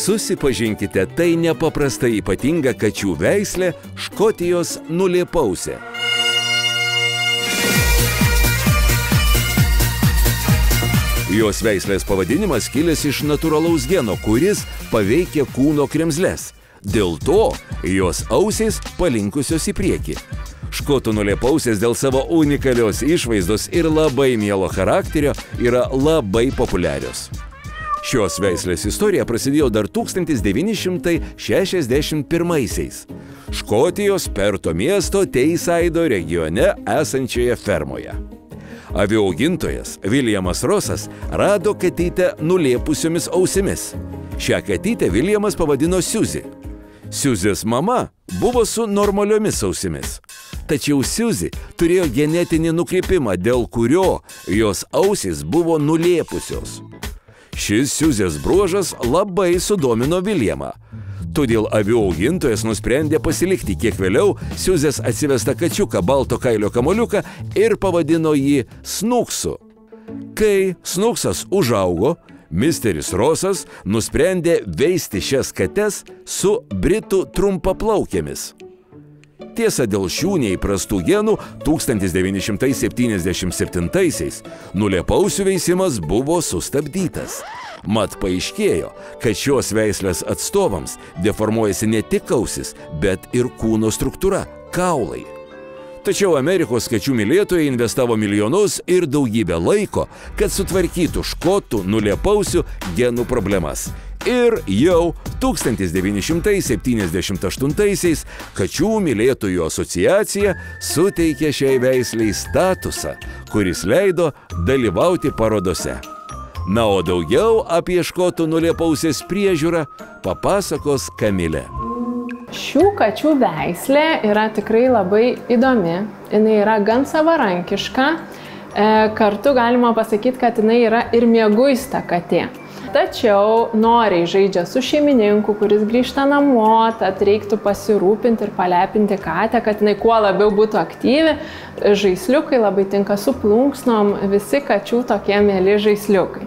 Susipažinkite, tai nepaprastai ypatinga kačių veislė Škotijos nulėpausė. Jos veislės pavadinimas kilęs iš natūralaus geno, kuris paveikia kūno kremzles. Dėl to jos ausys palinkusios į priekį. Škotų nulėpausės dėl savo unikalios išvaizdos ir labai mielo charakterio yra labai populiarios. Šios veislės istorija prasidėjo dar 1961-aisiais Škotijos Perto miesto Teisaido regione esančioje fermoje. Avių augintojas Williamas Rossas rado katytę nulėpusiomis ausimis. Šią katytę Williamas pavadino Suzy. Suzės mama buvo su normaliomis ausimis. Tačiau Suzy turėjo genetinį nukrypimą, dėl kurio jos ausys buvo nulėpusios. Šis Suzės bruožas labai sudomino Williamą. Todėl avių augintojas nusprendė pasilikti kiek vėliau Suzės atsivestą kačiuką balto kailio kamuoliuką ir pavadino jį Snooksu. Kai Snooksas užaugo, misteris Rossas nusprendė veisti šias kates su britų trumpaplaukėmis. Tiesa, dėl šių neįprastų genų 1977-aisiais nulėpausių veisimas buvo sustabdytas. Mat paaiškėjo, kad šios veislės atstovams deformuojasi ne tik ausis, bet ir kūno struktūra – kaulai. Tačiau Amerikos kačių mylėtojai investavo milijonus ir daugybę laiko, kad sutvarkytų škotų nulėpausių genų problemas. Ir jau 1978-aisiais Kačių mylėtojų asociacija suteikė šiai veisliai statusą, kuris leido dalyvauti parodose. Na, o daugiau apie škotų nulėpausės priežiūrą papasakos Kamilė. Šių kačių veislė yra tikrai labai įdomi, jinai yra gan savarankiška, kartu galima pasakyti, kad jinai yra ir mieguista katė. Tačiau noriai žaidžia su šeimininku, kuris grįžta namo, tad reiktų pasirūpinti ir palepinti katę, kad jinai kuo labiau būtų aktyvi. Žaisliukai labai tinka su plunksnom, visi kačių tokie mieli žaisliukai.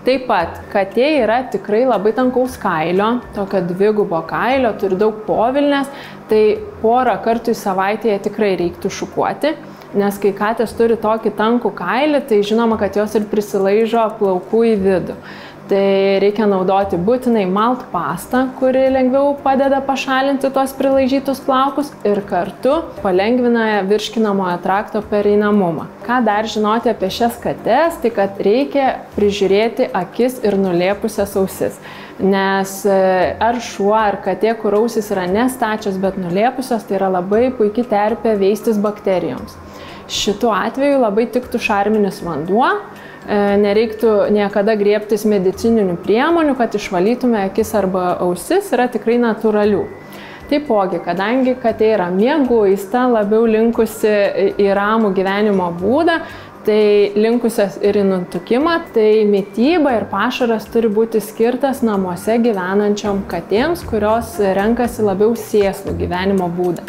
Taip pat katė yra tikrai labai tankaus kailio, tokio dvigubo kailio, turi daug povilnės, tai porą kartų į savaitę tikrai reiktų šukuoti, nes kai katės turi tokį tankų kailį, tai žinoma, kad jos ir prisilaižo plaukų į vidų. Tai reikia naudoti būtinai malt pastą, kuri lengviau padeda pašalinti tuos prilaižytus plaukus ir kartu palengvina virškinamojo trakto pereinamumą. Ką dar žinoti apie šias kates, tai kad reikia prižiūrėti akis ir nulėpusias ausis. Nes ar šuo, ar katė, kur ausis yra nestačios, bet nulėpusios, tai yra labai puikia terpė veistis bakterijoms. Šituo atveju labai tiktų šarminis vanduo. Nereiktų niekada griebtis medicininių priemonių, kad išvalytume akis arba ausis, yra tikrai natūralių. Taipogi, kadangi katė yra mieguista, labiau linkusi į ramų gyvenimo būdą, tai linkusios ir į nutukimą, tai mityba ir pašaras turi būti skirtas namuose gyvenančiom katėms, kurios renkasi labiau sėslų gyvenimo būdą.